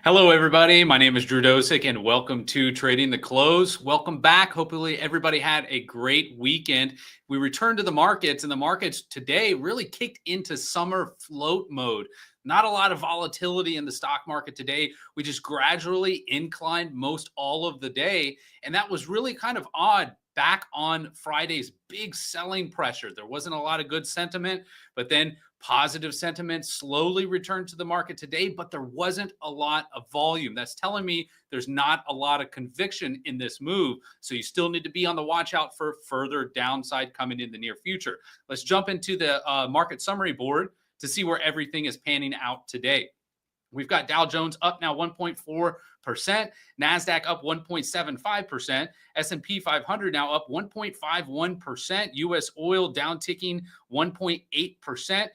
Hello, everybody. My name is Drew Dosek, and welcome to Trading the Close. Welcome back. Hopefully, everybody had a great weekend. We returned to the markets, and the markets today really kicked into summer float mode. Not a lot of volatility in the stock market today. We just gradually inclined most all of the day, and that was really kind of odd. Back on Friday's big selling pressure, there wasn't a lot of good sentiment, but then positive sentiment slowly returned to the market today, but there wasn't a lot of volume. That's telling me there's not a lot of conviction in this move. So you still need to be on the watch out for further downside coming in the near future. Let's jump into the market summary board to see where everything is panning out today. We've got Dow Jones up now 1.4%, NASDAQ up 1.75%, S&P 500 now up 1.51%, U.S. oil down ticking 1.8%,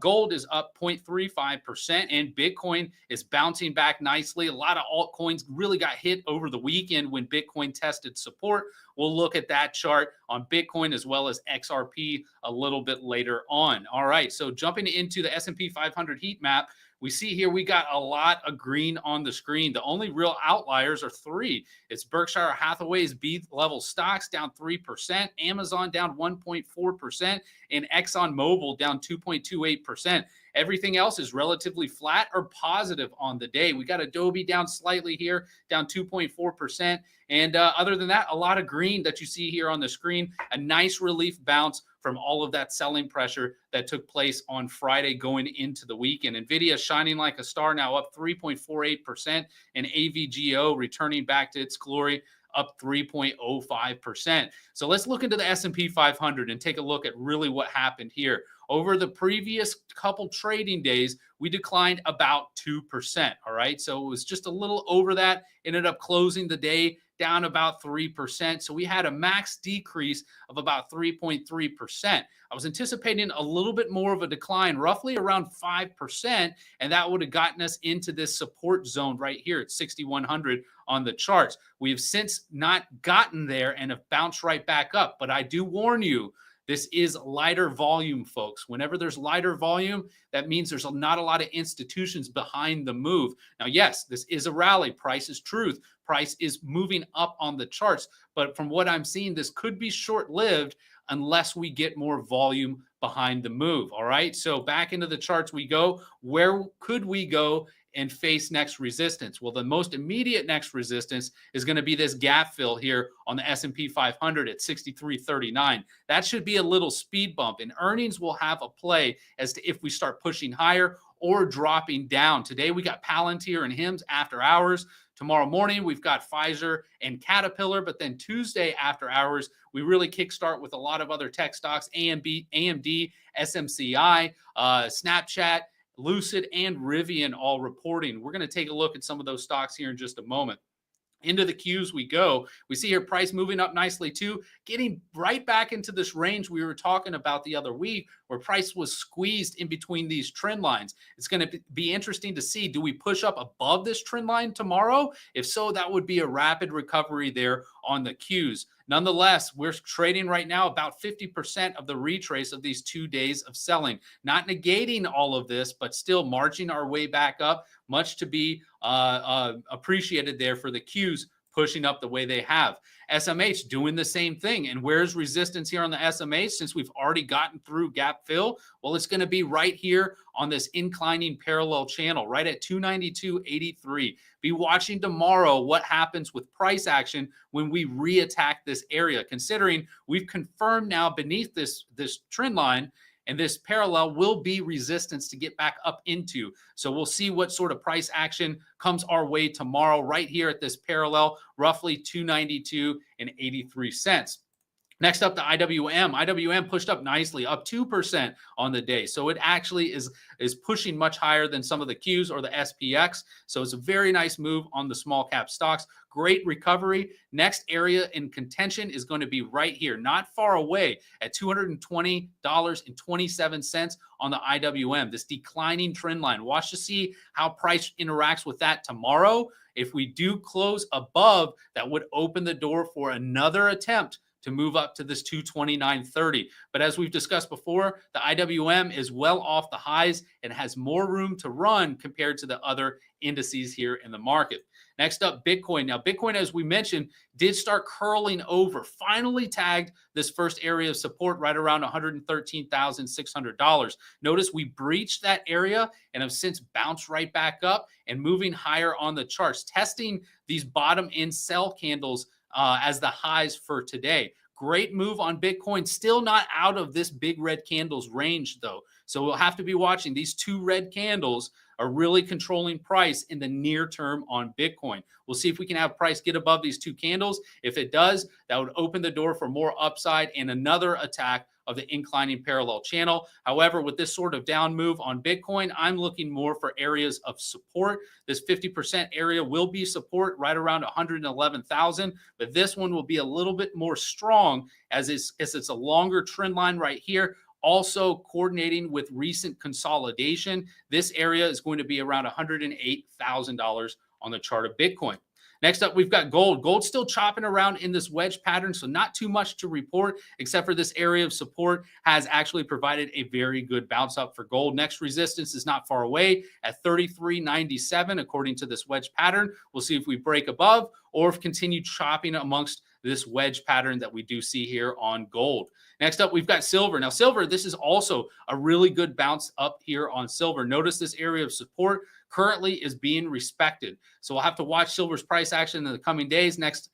gold is up 0.35%, and Bitcoin is bouncing back nicely. A lot of altcoins really got hit over the weekend when Bitcoin tested support. We'll look at that chart on Bitcoin as well as XRP a little bit later on. All right, so jumping into the S&P 500 heat map, we see here we got a lot of green on the screen. The only real outliers are three. It's Berkshire Hathaway's B-level stocks down 3%, Amazon down 1.4%, and ExxonMobil down 2.28%. Everything else is relatively flat or positive on the day. We got Adobe down slightly here, down 2.4%. And other than that, a lot of green that you see here on the screen, a nice relief bounce from all of that selling pressure that took place on Friday going into the weekend. NVIDIA shining like a star, now up 3.48%, and AVGO returning back to its glory, up 3.05%. So let's look into the S&P 500 and take a look at really what happened here. Over the previous couple trading days, we declined about 2%. All right. So it was just a little over that. Ended up closing the day down about 3%. So we had a max decrease of about 3.3%. I was anticipating a little bit more of a decline, roughly around 5%, and that would have gotten us into this support zone right here at 6,100 on the charts. We have since not gotten there and have bounced right back up, but I do warn you, this is lighter volume, folks. Whenever there's lighter volume, that means there's not a lot of institutions behind the move. Now, yes, this is a rally. Price is truth. Price is moving up on the charts. But from what I'm seeing, this could be short-lived unless we get more volume behind the move. All right. So back into the charts we go. Where could we go and face next resistance? Well, the most immediate next resistance is going to be this gap fill here on the S&P 500 at 63.39. That should be a little speed bump, and earnings will have a play as to if we start pushing higher or dropping down. Today we got Palantir and HIMS after hours. Tomorrow morning, we've got Pfizer and Caterpillar, but then Tuesday after hours, we really kickstart with a lot of other tech stocks, AMD, SMCI, Snapchat, Lucid, and Rivian all reporting. We're going to take a look at some of those stocks here in just a moment. Into the Qs we go. We see here price moving up nicely too, getting right back into this range we were talking about the other week where price was squeezed in between these trend lines. It's going to be interesting to see, do we push up above this trend line tomorrow? If so, that would be a rapid recovery there on the Qs. Nonetheless, we're trading right now about 50% of the retrace of these 2 days of selling. Not negating all of this, but still marching our way back up. Much to be appreciated there for the Qs pushing up the way they have. SMH doing the same thing. And where's resistance here on the SMH since we've already gotten through gap fill? Well, it's going to be right here on this inclining parallel channel, right at 292.83. Be watching tomorrow what happens with price action when we reattack this area, considering we've confirmed now beneath this trend line, and this parallel will be resistance to get back up into. So we'll see what sort of price action comes our way tomorrow right here at this parallel, roughly 292.83. Next up, the IWM. IWM pushed up nicely, up 2% on the day. So it actually is pushing much higher than some of the Qs or the SPX. So it's a very nice move on the small cap stocks. Great recovery. Next area in contention is going to be right here, not far away at $220.27 on the IWM, this declining trend line. Watch to see how price interacts with that tomorrow. If we do close above, that would open the door for another attempt to move up to this 229.30. But as we've discussed before, the IWM is well off the highs and has more room to run compared to the other indices here in the market. Next up, Bitcoin. Now, Bitcoin, as we mentioned, did start curling over, finally tagged this first area of support right around $113,600. Notice we breached that area and have since bounced right back up and moving higher on the charts, testing these bottom end sell candles as the highs for today. Great move on Bitcoin. Still not out of this big red candles range, though. So we'll have to be watching. These two red candles are really controlling price in the near term on Bitcoin. We'll see if we can have price get above these two candles. If it does, that would open the door for more upside and another attack of the inclining parallel channel. However, with this sort of down move on Bitcoin, I'm looking more for areas of support. This 50% area will be support right around 111,000, but this one will be a little bit more strong as it's a longer trend line right here. Also coordinating with recent consolidation. This area is going to be around $108,000 on the chart of Bitcoin. Next up, we've got gold. Gold's still chopping around in this wedge pattern, so not too much to report, except for this area of support has actually provided a very good bounce up for gold. Next resistance is not far away at 33.97, according to this wedge pattern. We'll see if we break above or if continue chopping amongst this wedge pattern that we do see here on gold. Next up, we've got silver. Now, silver, this is also a really good bounce up here on silver. Notice this area of support currently is being respected. So we'll have to watch silver's price action in the coming days. Next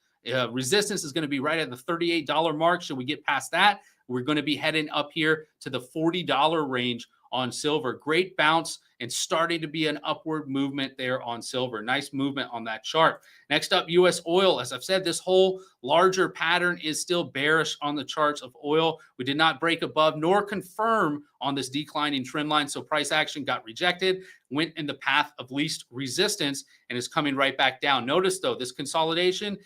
resistance is going to be right at the $38 mark. Should we get past that, we're going to be heading up here to the $40 range on silver. Great bounce and starting to be an upward movement there on silver. Nice movement on that chart. Next up, U.S. oil. As I've said, this whole larger pattern is still bearish on the charts of oil. We did not break above nor confirm on this declining trend line, so price action got rejected, went in the path of least resistance, and is coming right back down. Notice, though, this consolidation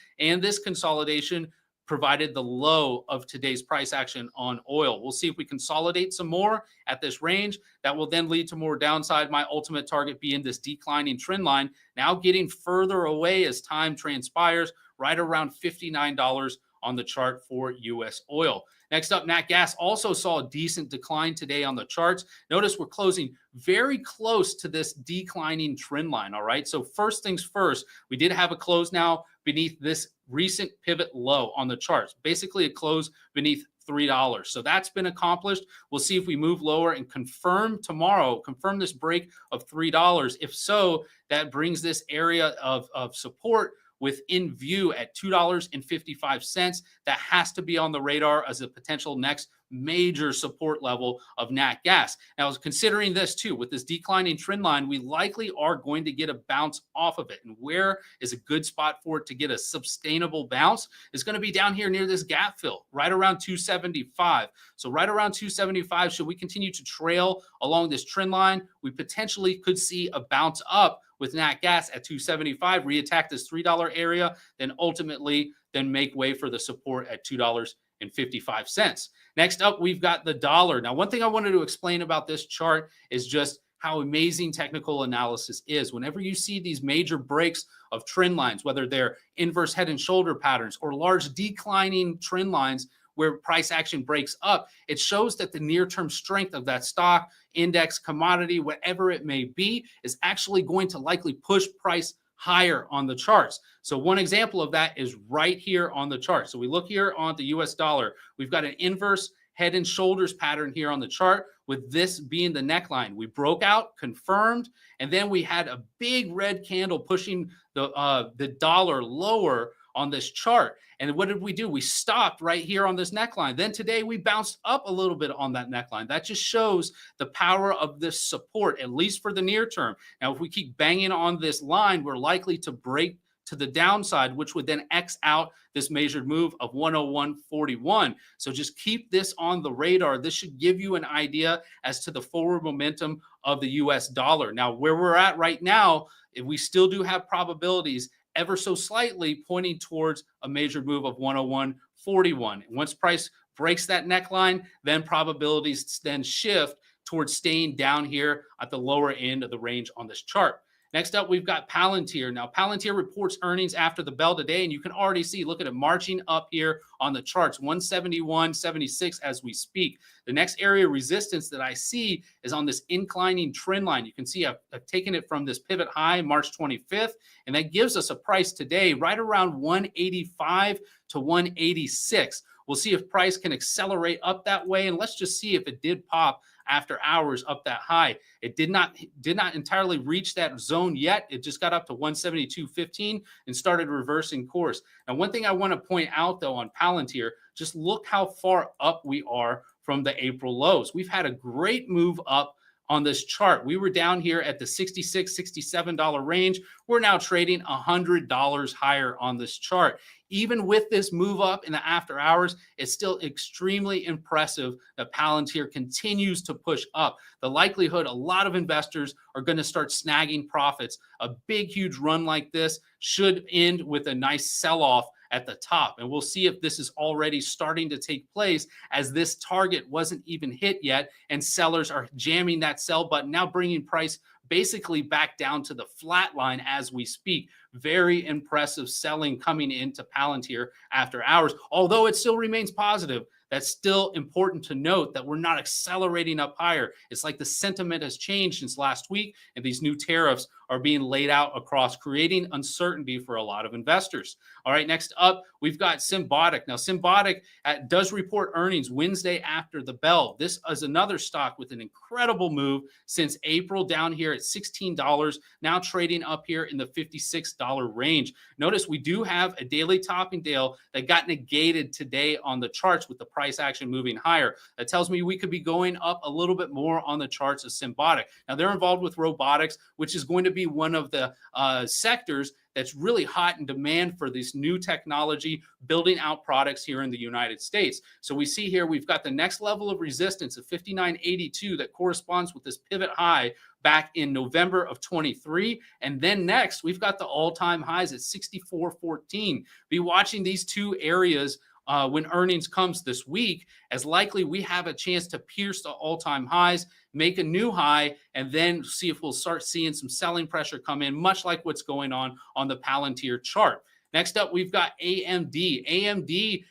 provided the low of today's price action on oil. We'll see if we consolidate some more at this range. That will then lead to more downside. My ultimate target being this declining trend line, now getting further away as time transpires, right around $59 on the chart for U.S. oil. Next up, nat gas also saw a decent decline today on the charts. Notice we're closing very close to this declining trend line, all right? So first things first, we did have a close now beneath this recent pivot low on the charts, basically a close beneath $3. So that's been accomplished. We'll see if we move lower and confirm tomorrow, confirm this break of $3. If so, that brings this area of support within view at $2.55. That has to be on the radar as a potential next major support level of nat gas. Now, considering this too, with this declining trend line, we likely are going to get a bounce off of it. And where is a good spot for it to get a sustainable bounce? It's going to be down here near this gap fill, right around 275. So right around 275, should we continue to trail along this trend line, we potentially could see a bounce up with nat gas at 275, reattack this $3 area, then ultimately make way for the support at $2.55. Next up, we've got the dollar. Now, one thing I wanted to explain about this chart is just how amazing technical analysis is. Whenever you see these major breaks of trend lines, whether they're inverse head and shoulder patterns or large declining trend lines where price action breaks up, it shows that the near-term strength of that stock, index, commodity, whatever it may be, is actually going to likely push price higher on the charts. So one example of that is right here on the chart. So we look here on the US dollar. We've got an inverse head and shoulders pattern here on the chart, with this being the neckline. We broke out, confirmed, and then we had a big red candle pushing the dollar lower on this chart. And what did we do? We stopped right here on this neckline. Then today we bounced up a little bit on that neckline. That just shows the power of this support, at least for the near term. Now, if we keep banging on this line, we're likely to break to the downside, which would then X out this measured move of 101.41. So just keep this on the radar. This should give you an idea as to the forward momentum of the US dollar. Now, where we're at right now, if we still do have probabilities ever so slightly pointing towards a measured move of 101.41. Once price breaks that neckline, then probabilities then shift towards staying down here at the lower end of the range on this chart. Next up, we've got Palantir. Now, Palantir reports earnings after the bell today, and you can already see, look at it marching up here on the charts, 171.76 as we speak. The next area of resistance that I see is on this inclining trend line. You can see I've taken it from this pivot high March 25th, and that gives us a price today right around 185 to 186. We'll see if price can accelerate up that way, and let's just see if it did pop after hours up that high. It did not entirely reach that zone yet. It just got up to 172.15 and started reversing course. Now, one thing I want to point out though on Palantir, just look how far up we are from the April lows. We've had a great move up on this chart. We were down here at the $66, $67 range. We're now trading $100 higher on this chart. Even with this move up in the after hours, it's still extremely impressive that Palantir continues to push up. The likelihood a lot of investors are going to start snagging profits. A big, huge run like this should end with a nice sell-off at the top. And we'll see if this is already starting to take place, as this target wasn't even hit yet, and sellers are jamming that sell button, now bringing price basically back down to the flat line as we speak. Very impressive selling coming into Palantir after hours, although it still remains positive. That's still important to note that we're not accelerating up higher. It's like the sentiment has changed since last week, and these new tariffs are being laid out across, creating uncertainty for a lot of investors. All right, next up, we've got Symbotic. Now, Symbotic does report earnings Wednesday after the bell. This is another stock with an incredible move since April, down here at $16, now trading up here in the $56 range. Notice we do have a daily topping tail that got negated today on the charts with the price action moving higher. That tells me we could be going up a little bit more on the charts of Symbotic. Now, they're involved with robotics, which is going to be one of the sectors that's really hot in demand for this new technology, building out products here in the United States. So we see here we've got the next level of resistance of 59.82 that corresponds with this pivot high back in November of 23. And then next, we've got the all-time highs at 64.14. Be watching these two areas when earnings comes this week, as likely we have a chance to pierce the all-time highs, make a new high, and then see if we'll start seeing some selling pressure come in, much like what's going on the Palantir chart. Next up, we've got AMD. AMD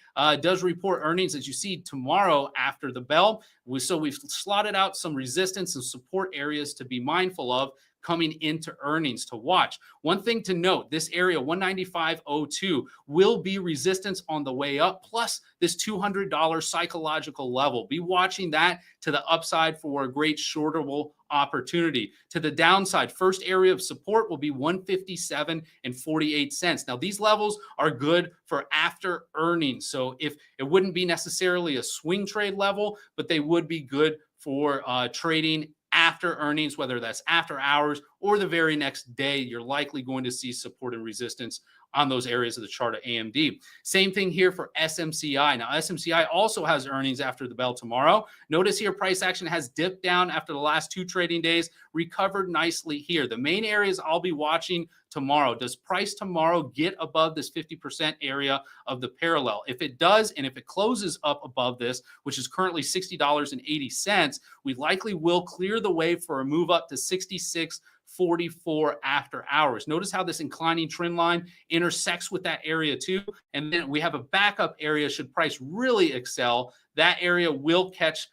does report earnings, as you see, tomorrow after the bell. So we've slotted out some resistance and support areas to be mindful of coming into earnings to watch. One thing to note, this area 195.02 will be resistance on the way up, plus this $200 psychological level. Be watching that to the upside for a great shortable opportunity. To the downside, first area of support will be 157.48. Now, these levels are good for after earnings. So if it wouldn't be necessarily a swing trade level, but they would be good for trading after earnings, whether that's after hours or the very next day. You're likely going to see support and resistance on those areas of the chart of AMD. Same thing here for SMCI. Now, SMCI also has earnings after the bell tomorrow. Notice here price action has dipped down after the last two trading days, recovered nicely here. The main areas I'll be watching tomorrow. Does price tomorrow get above this 50% area of the parallel? If it does, and if it closes up above this, which is currently $60.80, we likely will clear the way for a move up to 66.44 after hours. Notice how this inclining trend line intersects with that area too. And then we have a backup area should price really excel. That area will catch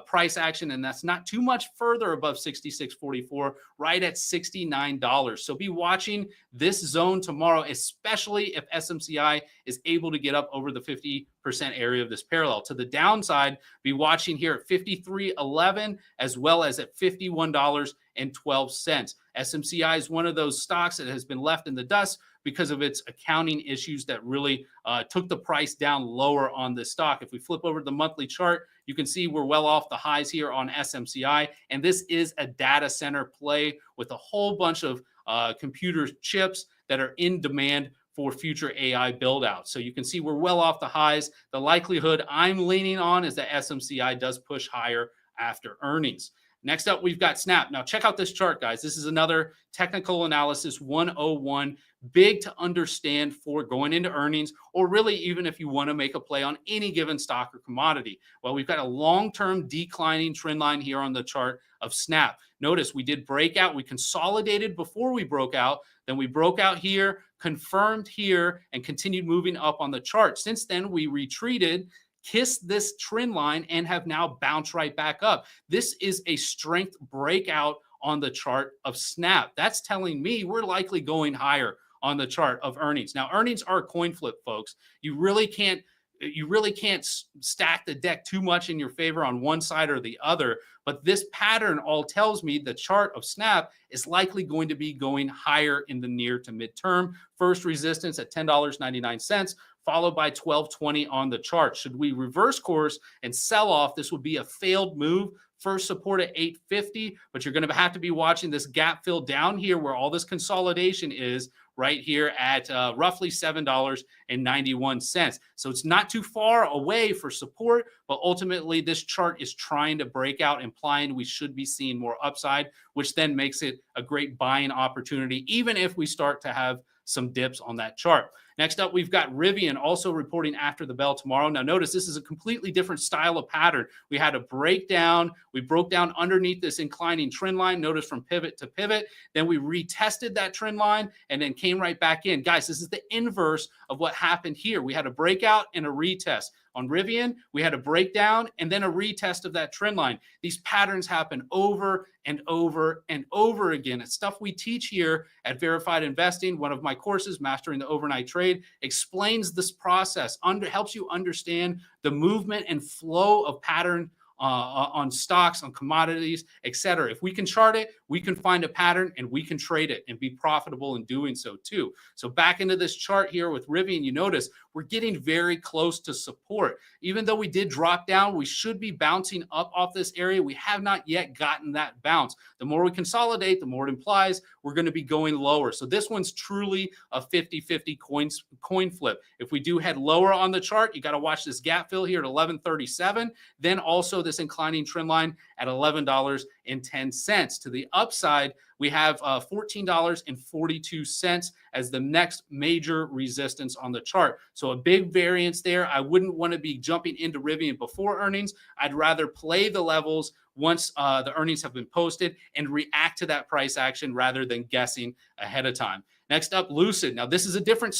price action, and that's not too much further above 66.44, right at $69. So be watching this zone tomorrow, especially if SMCI is able to get up over the 50% area of this parallel. To the downside, be watching here at 53.11 as well as at $51.12. SMCI is one of those stocks that has been left in the dust because of its accounting issues that really took the price down lower on this stock. If we flip over to the monthly chart, you can see we're well off the highs here on SMCI, and this is a data center play with a whole bunch of computer chips that are in demand for future AI build out. So you can see we're well off the highs. The likelihood I'm leaning on is that SMCI does push higher after earnings. Next up, we've got Snap. Now, check out this chart, guys. This is another technical analysis 101, big to understand for going into earnings, or really even if you want to make a play on any given stock or commodity. Well, we've got a long-term declining trend line here on the chart of Snap. Notice we did break out. We consolidated before we broke out. Then we broke out here, confirmed here, and continued moving up on the chart. Since then, we retreated, kissed this trend line, and have now bounced right back up. This is a strength breakout on the chart of Snap. That's telling me we're likely going higher on the chart of earnings. Now, earnings are a coin flip, folks. You really can't stack the deck too much in your favor on one side or the other. But this pattern all tells me the chart of Snap is likely going to be going higher in the near to midterm. First resistance at $10.99, followed by $12.20 on the chart. Should we reverse course and sell off, this would be a failed move. First support at $8.50, but you're going to have to be watching this gap fill down here where all this consolidation is, right here at roughly $7.91. So it's not too far away for support, but ultimately this chart is trying to break out, implying we should be seeing more upside, which then makes it a great buying opportunity, even if we start to have some dips on that chart. Next up, we've got Rivian also reporting after the bell tomorrow. Now, notice this is a completely different style of pattern. We had a breakdown. We broke down underneath this inclining trend line. Notice from pivot to pivot. Then we retested that trend line and then came right back in. Guys, this is the inverse of what happened here. We had a breakout and a retest. On Rivian, we had a breakdown and then a retest of that trend line. These patterns happen over and over and over again. It's stuff we teach here at Verified Investing. One of my courses, Mastering the Overnight Trade, explains this process, helps you understand the movement and flow of pattern on stocks, on commodities, etc. If we can chart it, we can find a pattern and we can trade it and be profitable in doing so too. So back into this chart here with Rivian, you notice we're getting very close to support. Even though we did drop down, we should be bouncing up off this area. We have not yet gotten that bounce. The more we consolidate, the more it implies we're going to be going lower. So this one's truly a 50-50 coin flip. If we do head lower on the chart, you got to watch this gap fill here at 1137. Then also this inclining trend line at $11.10. To the upside, we have $14.42 as the next major resistance on the chart. So a big variance there. I wouldn't want to be jumping into Rivian before earnings. I'd rather play the levels once the earnings have been posted and react to that price action rather than guessing ahead of time. Next up, Lucid. Now, this is a different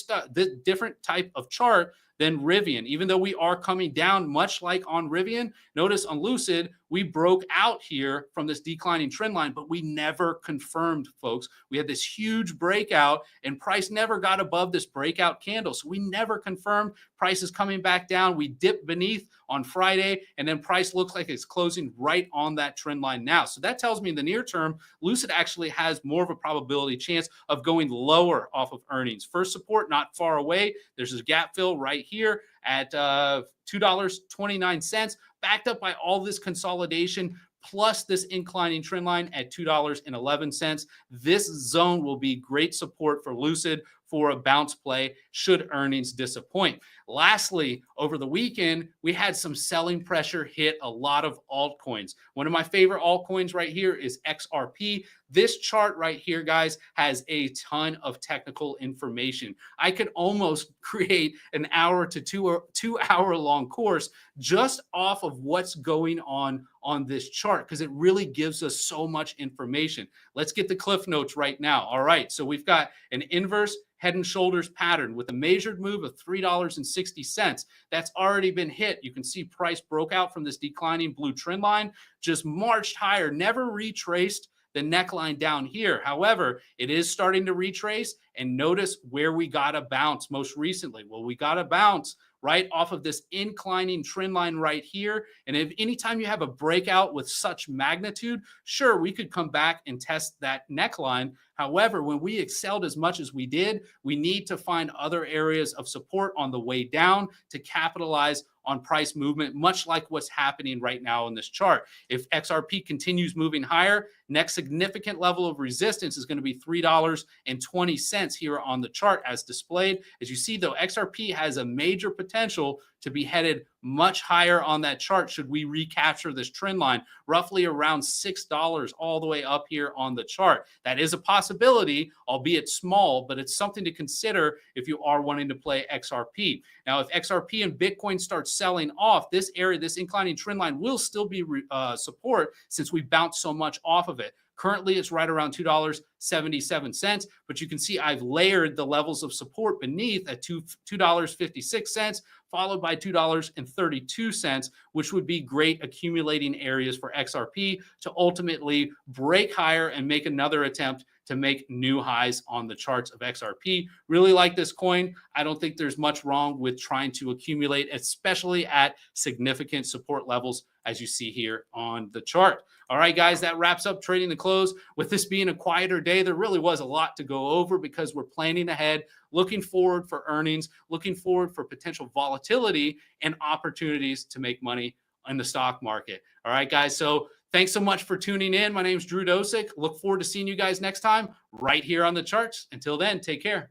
type of chart than Rivian. Even though we are coming down, much like on Rivian, notice on Lucid, we broke out here from this declining trend line, but we never confirmed, folks. We had this huge breakout and price never got above this breakout candle. So we never confirmed. Price is coming back down. We dipped beneath on Friday, and then price looks like it's closing right on that trend line now. So that tells me in the near term, Lucid actually has more of a probability chance of going lower off of earnings. First support not far away. There's a gap fill right here at $2.29, backed up by all this consolidation plus this inclining trend line at $2.11. This zone will be great support for Lucid for a bounce play should earnings disappoint. Lastly, over the weekend, we had some selling pressure hit a lot of altcoins. One of my favorite altcoins right here is XRP. This chart right here, guys, has a ton of technical information. I could almost create an hour to two hour long course just off of what's going on this chart because it really gives us so much information. Let's get the cliff notes right now. All right, so we've got an inverse head and shoulders pattern with a measured move of $3.60. That's already been hit. You can see price broke out from this declining blue trend line, just marched higher, never retraced the neckline down here. However, it is starting to retrace, and notice where we got a bounce most recently. Well, we got a bounce right off of this inclining trend line right here. And if anytime you have a breakout with such magnitude, sure, we could come back and test that neckline. However, when we excelled as much as we did, we need to find other areas of support on the way down to capitalize on price movement, much like what's happening right now in this chart. If XRP continues moving higher, next significant level of resistance is going to be $3.20 here on the chart as displayed. As you see, though, XRP has a major potential to be headed much higher on that chart should we recapture this trend line, roughly around $6 all the way up here on the chart. That is a possibility, albeit small, but it's something to consider if you are wanting to play XRP. Now, if XRP and Bitcoin start selling off, this area, this inclining trend line will still be support since we bounced so much off of it. Currently, it's right around $2.77, but you can see I've layered the levels of support beneath at $2.56, followed by $2.32, which would be great accumulating areas for XRP to ultimately break higher and make another attempt to make new highs on the charts of XRP. Really like this coin. I don't think there's much wrong with trying to accumulate, especially at significant support levels, as you see here on the chart. All right, guys, that wraps up trading the close. With this being a quieter day, there really was a lot to go over because we're planning ahead, looking forward for earnings, looking forward for potential volatility and opportunities to make money in the stock market. All right, guys, so thanks so much for tuning in. My name is Drew Dosek. Look forward to seeing you guys next time right here on the charts. Until then, take care.